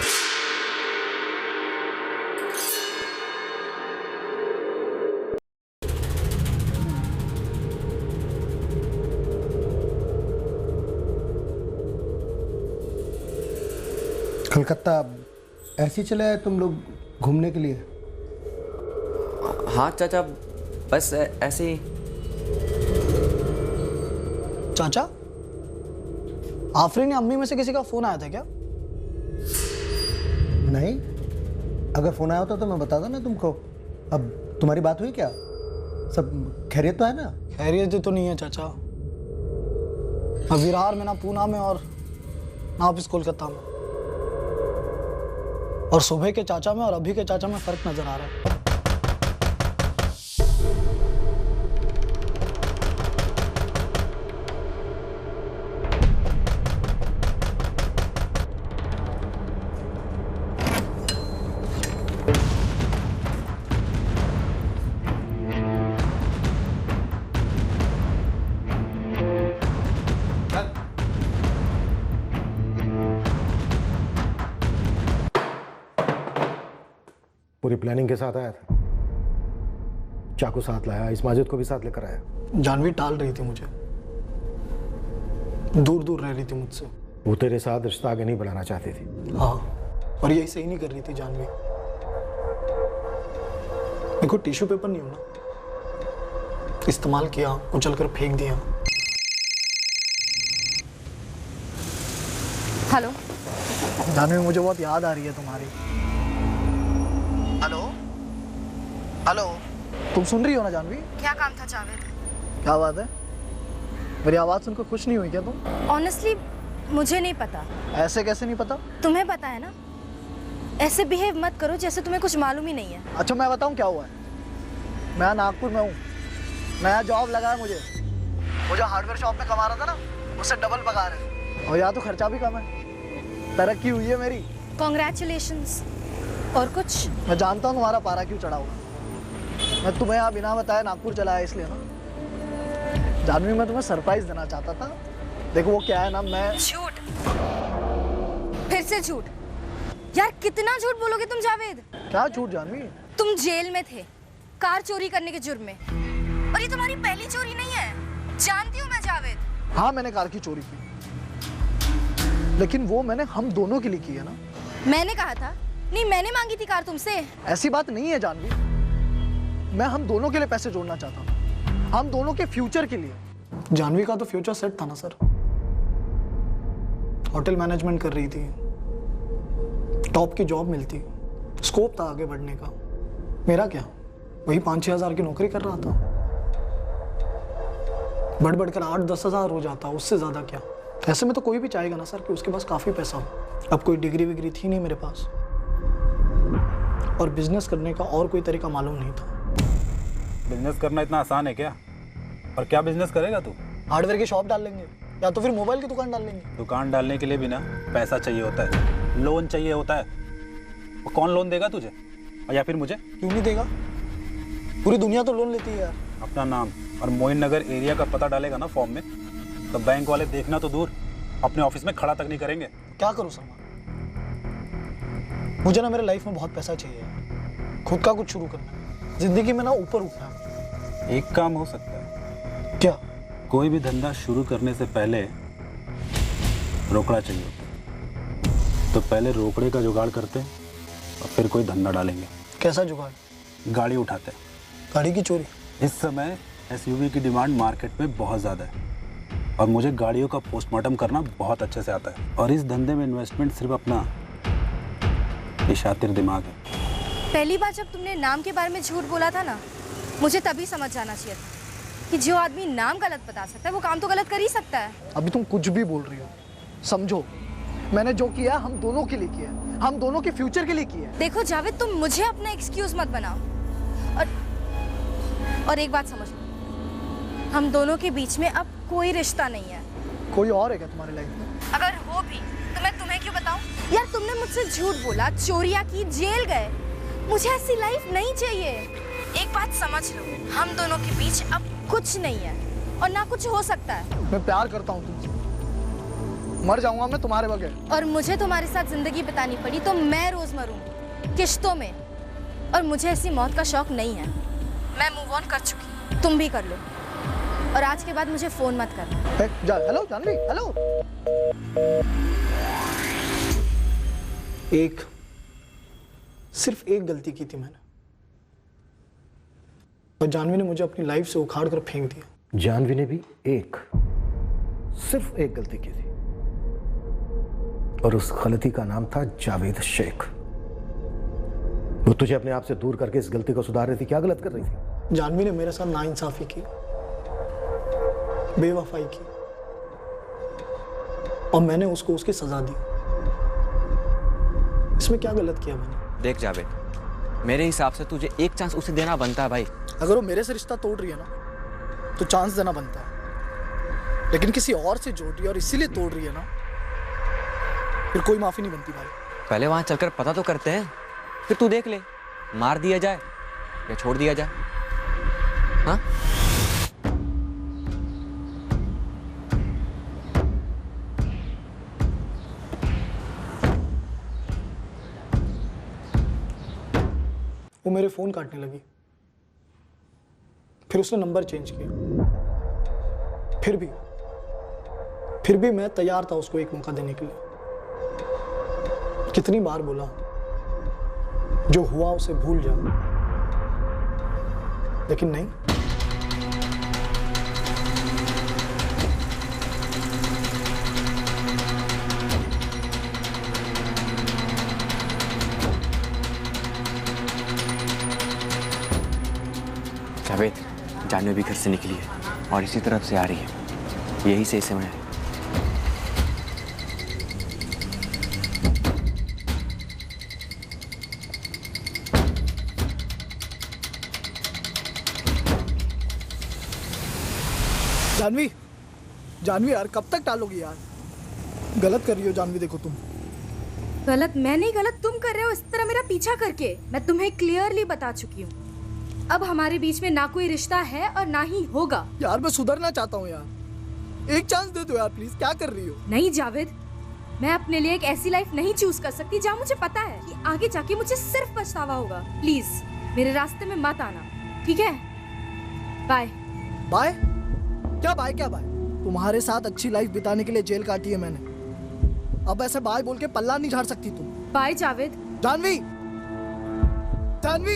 कलकत्ता ऐसे ही चले आए तुम लोग घूमने के लिए? हाँ चाचा, बस ऐसे ही। चाचा, आफरीन या अम्मी में से किसी का फोन आया था क्या? नहीं, अगर फोन आया होता तो मैं बताता ना तुमको। अब तुम्हारी बात हुई क्या? सब खैरियत तो है ना? खैरियत तो नहीं है चाचा, ना विरार में, ना पूना में, और ना वापिस कोलकाता में। और सुबह के चाचा में और अभी के चाचा में फर्क नजर आ रहा है। पूरी प्लानिंग के साथ आया था, चाकू साथ लाया, इस माजिद को भी साथ लेकर आया। जानवी टाल रही थी मुझे, दूर दूर रह रही थी मुझसे। वो तेरे साथ रिश्ता आगे नहीं बढ़ाना चाहती थी। हाँ, और यही सही नहीं कर रही थी जानवी। देखो, टिश्यू पेपर नहीं होना, इस्तेमाल किया, उछल कर फेंक दिया। हेलो जानवी, मुझे बहुत याद आ रही है तुम्हारी। हेलो हेलो, तुम सुन रही हो ना जानवी? क्या काम था जावेद? क्या बात है, मेरी आवाज सुनकर खुश नहीं हुई क्या तुम? ऑनेस्टली मुझे नहीं पता। ऐसे कैसे नहीं पता? तुम्हें पता है ना, ऐसे बिहेव मत करो जैसे तुम्हें कुछ मालूम ही नहीं है। अच्छा, मैं बताऊं क्या हुआ है? मैं नागपुर में हूँ, नया जॉब लगा है मुझे। वो जो हार्डवेयर शॉप में कमा रहा था ना, उससे डबल पगार है, और यहाँ तो खर्चा भी कम है। तरक्की हुई है मेरी। कॉन्ग्रेचुलेशंस। और कुछ? मैं जानता हूँ तुम्हारा पारा क्यों चढ़ा हुआ। मैं तुम्हें यहाँ बिना बताए नागपुर चला आया इसलिए ना। जानवी, मैं तुम्हें सरप्राइज देना चाहता था। देखो वो क्या है ना, मैं... झूठ, फिर से झूठ। यार कितना झूठ बोलोगे तुम जावेद? क्या झूठ जानवी? तुम जेल में थे कार चोरी करने के जुर्म में, और ये तुम्हारी पहली चोरी नहीं है, जानती हूँ मैं जावेद। हाँ, मैंने कार की चोरी की, लेकिन वो मैंने हम दोनों के लिए की है ना। मैंने कहा था नहीं, मैंने मांगी थी कार तुमसे। ऐसी बात नहीं है जानवी, मैं हम दोनों के लिए पैसे जोड़ना चाहता हूँ, हम दोनों के फ्यूचर के लिए। जानवी का तो फ्यूचर सेट था ना सर, होटल मैनेजमेंट कर रही थी, टॉप की जॉब मिलती, स्कोप था आगे बढ़ने का। मेरा क्या, वही 5-6 हज़ार की नौकरी कर रहा था, बढ़ बढ़कर 8-10 हज़ार हो जाता, उससे ज़्यादा क्या। ऐसे में तो कोई भी चाहेगा ना सर कि उसके पास काफ़ी पैसा हो। अब कोई डिग्री विग्री थी नहीं मेरे पास, और बिजनेस करने का और कोई तरीका मालूम नहीं था। बिजनेस करना इतना आसान है क्या? और क्या बिजनेस करेगा तू? हार्डवेयर की शॉप डाल लेंगे, या तो फिर मोबाइल की दुकान डाल लेंगे। दुकान डालने के लिए भी ना पैसा चाहिए होता है, लोन चाहिए होता है। वो कौन लोन देगा तुझे, या फिर मुझे? क्यों नहीं देगा, पूरी दुनिया तो लोन लेती है यार। अपना नाम और मोइन नगर एरिया का पता डालेगा ना फॉर्म में, तो बैंक वाले देखना तो दूर, अपने ऑफिस में खड़ा तक नहीं करेंगे। क्या करूं सलमान, मुझे ना मेरे लाइफ में बहुत पैसा चाहिए, खुद का कुछ शुरू करना है, जिंदगी में ना ऊपर उठना है। एक काम हो सकता है। क्या? कोई भी धंधा शुरू करने से पहले रोकड़ा चाहिए, तो पहले रोकड़े का जुगाड़ करते और फिर कोई धंधा डालेंगे। कैसा जुगाड़? गाड़ी उठाते। गाड़ी की चोरी? इस समय एसयूवी की डिमांड मार्केट में बहुत ज़्यादा है, और मुझे गाड़ियों का पोस्टमार्टम करना बहुत अच्छे से आता है, और इस धंधे में इन्वेस्टमेंट सिर्फ अपना शातिर दिमाग है। पहली बार जब तुमने नाम के बारे में झूठ बोला था ना, मुझे तभी समझ जाना चाहिए था कि जो आदमी नाम गलत बता सकता है वो काम तो गलत कर ही सकता है। अभी तुम कुछ भी बोल रही हो, समझो मैंने जो किया हम दोनों के लिए किया, हम दोनों के फ्यूचर के लिए की है। देखो जावेद, तुम मुझे अपना एक्सक्यूज मत बनाओ। और एक बात समझ लो, हम दोनों के बीच में अब कोई रिश्ता नहीं है। कोई और है क्या तुम्हारी लाइफ में? अगर हो भी तो मैं तुम्हें क्यों बताऊं? यार तुमने मुझसे झूठ बोला, चोरियां की, जेल गए। मुझे ऐसी लाइफ नहीं चाहिए। एक बात समझ लो, हम दोनों के बीच अब कुछ नहीं है और ना कुछ हो सकता है। मैं प्यार करता हूँ तुमसे, मर जाऊंगा मैं तुम्हारे बगैर। और मुझे तुम्हारे साथ जिंदगी बितानी पड़ी तो मैं रोज मरूंगी किश्तों में, और मुझे ऐसी मौत का शौक नहीं है। मैं मूव ऑन कर चुकी, तुम भी कर लो। और आज के बाद मुझे फोन मत करना। Hello Janvi, hello. सिर्फ एक गलती की थी मैंने, और जानवी ने मुझे अपनी लाइफ से उखाड़ कर फेंक दिया। जानवी ने भी सिर्फ एक गलती की थी, और उस गलती का नाम था जावेद शेख। वो तुझे अपने आप से दूर करके इस गलती को सुधार रही थी। क्या गलत कर रही थी? जानवी ने मेरे साथ नाइंसाफी की, बेवफाई की, और मैंने उसको उसकी सजा दी। इसमें क्या गलत किया मैंने? देख जावेद, मेरे हिसाब से तुझे एक चांस उसे देना बनता है भाई। अगर वो मेरे से रिश्ता तोड़ रही है ना, तो चांस देना बनता है। लेकिन किसी और से जोड़ रही है और इसीलिए तोड़ रही है ना, फिर कोई माफी नहीं बनती भाई। पहले वहां चलकर पता तो करते हैं, फिर तू देख ले, मार दिया जाए या छोड़ दिया जाए। हाँ? वो मेरे फोन काटने लगी, फिर उसने नंबर चेंज किया। फिर भी मैं तैयार था उसको एक मौका देने के लिए। कितनी बार बोला, जो हुआ उसे भूल जा, लेकिन नहीं। जावेद, जानवी भी घर से निकली है और इसी तरफ से आ रही है। यही सही समय है। जानवी यार, कब तक टालोगी यार? गलत कर रही हो जानवी, देखो तुम। गलत मैं नहीं, गलत तुम कर रहे हो इस तरह मेरा पीछा करके। मैं तुम्हें क्लियरली बता चुकी हूँ, अब हमारे बीच में ना कोई रिश्ता है और ना ही होगा। यार मैं सुधरना चाहता हूँ यार, एक चांस दे दो यार प्लीज। क्या कर रही हो? नहीं जावेद, मैं अपने लिए एक ऐसी लाइफ नहीं चूज कर सकती जहाँ मुझे पता है कि आगे जाके मुझे सिर्फ पछतावा होगा। प्लीज मेरे रास्ते में मत आना, ठीक है? बाय। बाय? क्या बाय क्या बाय? तुम्हारे साथ अच्छी लाइफ बिताने के लिए जेल काटी है मैंने, अब ऐसे बाय बोल के पल्ला नहीं झाड़ सकती तुम। बाय जावेद। जानवी, जानवी,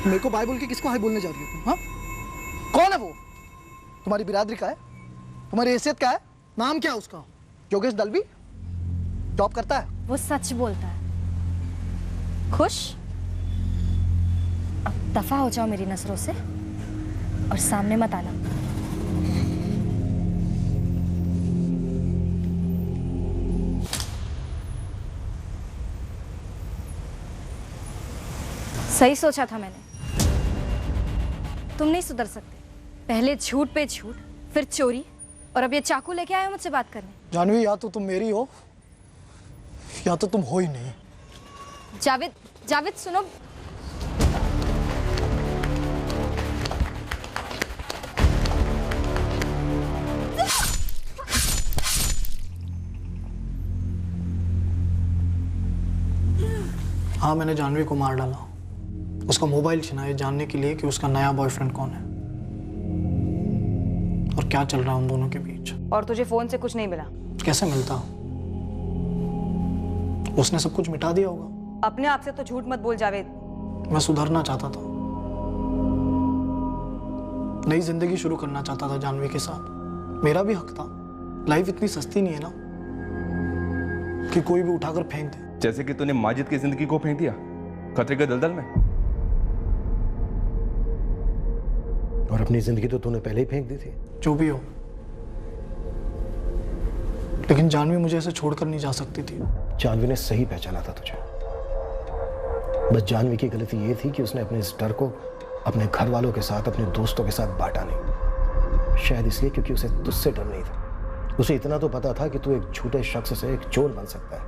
मेरे को बाय बोल के किसको हाय बोलने जा रही हो तुम? हाँ, कौन है वो? तुम्हारी बिरादरी का है? तुम्हारी हैसियत क्या है? नाम क्या है उसका? योगेश दलवी जॉब करता है? वो सच बोलता है। खुश? अब दफा हो जाओ मेरी नजरों से और सामने मत आना। सही सोचा था मैंने, तुम नहीं सुधर सकते। पहले झूठ पे झूठ, फिर चोरी, और अब ये चाकू लेके आए हो मुझसे बात करने। जानवी, या तो तुम मेरी हो या तो तुम हो ही नहीं। जावेद, जावेद सुनो। हाँ, मैंने जानवी को मार डाला, उसका मोबाइल छीना ये जानने के लिए कि उसका नया बॉयफ्रेंड कौन है और क्या चल रहा है उन दोनों के बीच। और तुझे फोन से कुछ नहीं मिला? कैसे मिलता? उसने सब कुछ मिटा दिया होगा। अपने आप से तो झूठ मत बोल जावेद। मैं सुधरना चाहता था, नई जिंदगी शुरू करना चाहता था जानवी के साथ। मेरा भी हक था। लाइफ इतनी सस्ती नहीं है ना कि कोई भी उठाकर फेंक दे। जैसे कि तूने माजिद की जिंदगी को फेंक दिया खतरे के दलदल में। और अपनी जिंदगी तो तूने पहले ही फेंक दी थी। जो भी हो, लेकिन जानवी मुझे ऐसे छोड़कर नहीं जा सकती थी। जानवी ने सही पहचाना था तुझे। बस जानवी की गलती ये थी कि उसने अपने इस डर को अपने घर वालों के साथ, अपने दोस्तों के साथ बांटा नहीं। शायद इसलिए क्योंकि उसे तुझसे डर नहीं था। उसे इतना तो पता था कि तू एक झूठे शख्स से एक चोर बन सकता है,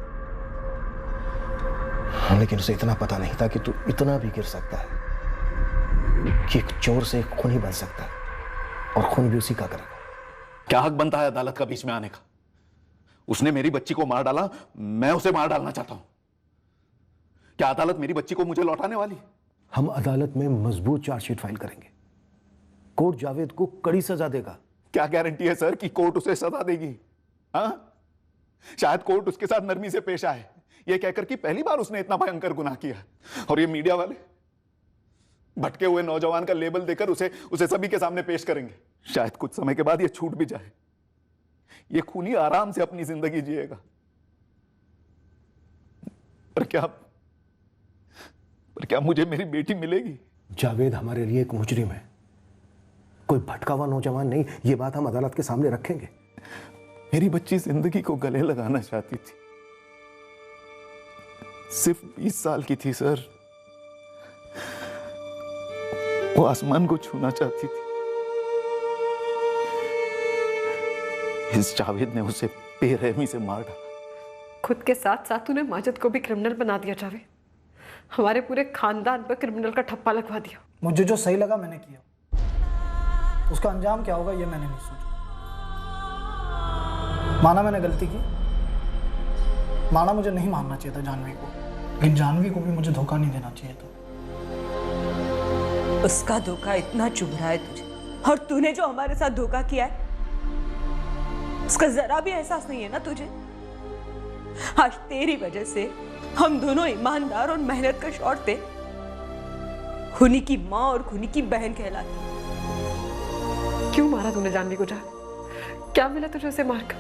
लेकिन उसे इतना पता नहीं था कि तू इतना भी गिर सकता है कि एक चोर से एक खूनी बन सकता है, और खून भी उसी का करेगा। क्या हक बनता है अदालत का बीच में आने का? उसने मेरी बच्ची को मार डाला, मैं उसे मार डालना चाहता हूं। क्या अदालत मेरी बच्ची को मुझे लौटाने वाली? हम अदालत में मजबूत चार्जशीट फाइल करेंगे। कोर्ट जावेद को कड़ी सजा देगा। क्या गारंटी है सर कि कोर्ट उसे सजा देगी? हाँ, शायद कोर्ट उसके साथ नरमी से पेश आए, ये कहकर कि पहली बार उसने इतना भयंकर गुनाह किया। और ये मीडिया वाले भटके हुए नौजवान का लेबल देकर उसे सभी के सामने पेश करेंगे। शायद कुछ समय के बाद ये छूट भी जाए, ये खूनी आराम से अपनी जिंदगी जिएगा। पर क्या मुझे मेरी बेटी मिलेगी? जावेद हमारे लिए एक मुजरिम है, कोई भटका हुआ नौजवान नहीं। ये बात हम अदालत के सामने रखेंगे। मेरी बच्ची जिंदगी को गले लगाना चाहती थी, सिर्फ 20 साल की थी सर। वो आसमान को छूना चाहती थी। इस जावेद ने उसे बेरहमी से मार डाला। खुद के साथ साथ तूने माजिद को भी क्रिमिनल बना दिया जावेद। हमारे पूरे खानदान पर क्रिमिनल का ठप्पा लगवा दिया। मुझे जो सही लगा मैंने किया, उसका अंजाम क्या होगा ये मैंने नहीं सोचा। माना मैंने गलती की, माना मुझे नहीं मारना चाहिए था जानवी को, लेकिन जानवी को भी मुझे धोखा नहीं देना चाहिए था। उसका धोखा इतना चुभ रहा है तुझे, और तूने जो हमारे साथ धोखा किया है उसका जरा भी एहसास नहीं है ना तुझे? आज तेरी वजह से हम दोनों ईमानदार और मेहनत कश औरत थे, खूनी की माँ और खूनी की बहन कहलाती। क्यों मारा तूने जानवी को? जा, क्या मिला तुझे उसे मारकर?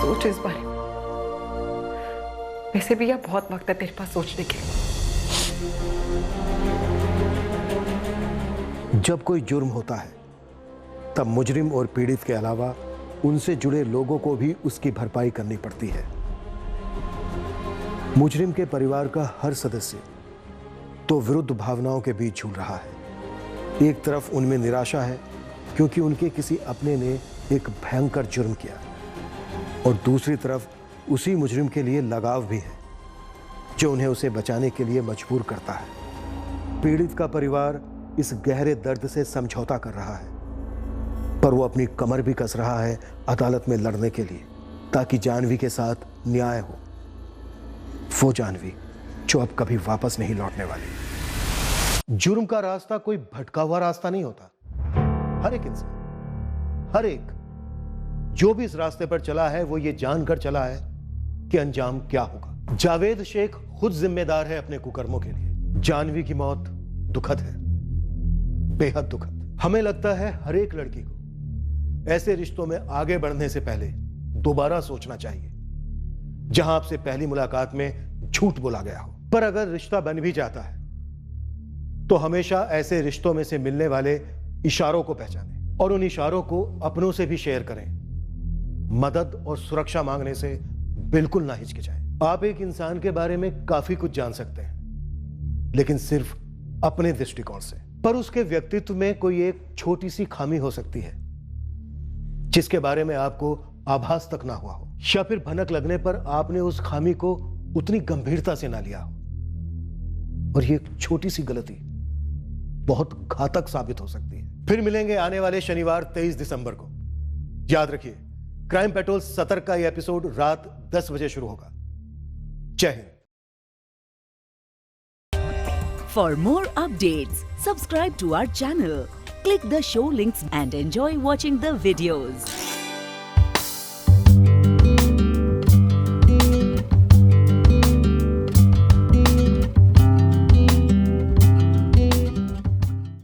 सोच इस बारे में। वैसे भी यह बहुत वक्त है तेरे पास सोचने के लिए। जब कोई जुर्म होता है तब मुजरिम और पीड़ित के अलावा उनसे जुड़े लोगों को भी उसकी भरपाई करनी पड़ती है। मुजरिम के परिवार का हर सदस्य तो विरुद्ध भावनाओं के बीच झूल रहा है। एक तरफ उनमें निराशा है क्योंकि उनके किसी अपने ने एक भयंकर जुर्म किया, और दूसरी तरफ उसी मुजरिम के लिए लगाव भी है जो उन्हें उसे बचाने के लिए मजबूर करता है। पीड़ित का परिवार इस गहरे दर्द से समझौता कर रहा है, पर वो अपनी कमर भी कस रहा है अदालत में लड़ने के लिए, ताकि जानवी के साथ न्याय हो। वो जानवी जो अब कभी वापस नहीं लौटने वाली। जुर्म का रास्ता कोई भटका हुआ रास्ता नहीं होता। हर एक इंसान, हर एक जो भी इस रास्ते पर चला है वो ये जानकर चला है कि अंजाम क्या होगा। जावेद शेख खुद जिम्मेदार है अपने कुकर्मों के लिए। जानवी की मौत दुखद है, बेहद दुखद। हमें लगता है हर एक लड़की को ऐसे रिश्तों में आगे बढ़ने से पहले दोबारा सोचना चाहिए जहां आपसे पहली मुलाकात में झूठ बोला गया हो। पर अगर रिश्ता बन भी जाता है तो हमेशा ऐसे रिश्तों में से मिलने वाले इशारों को पहचानें और उन इशारों को अपनों से भी शेयर करें। मदद और सुरक्षा मांगने से बिल्कुल ना हिचकिचाएं। आप एक इंसान के बारे में काफी कुछ जान सकते हैं, लेकिन सिर्फ अपने दृष्टिकोण से। पर उसके व्यक्तित्व में कोई एक छोटी सी खामी हो सकती है जिसके बारे में आपको आभास तक ना हुआ हो, या फिर भनक लगने पर आपने उस खामी को उतनी गंभीरता से ना लिया हो, और ये एक छोटी सी गलती बहुत घातक साबित हो सकती है। फिर मिलेंगे आने वाले शनिवार 23 दिसंबर को। याद रखिए, क्राइम पेट्रोल 70 का यह एपिसोड रात 10 बजे शुरू होगा। जय Hind. For more updates, subscribe to our channel, click the show links and enjoy watching the videos.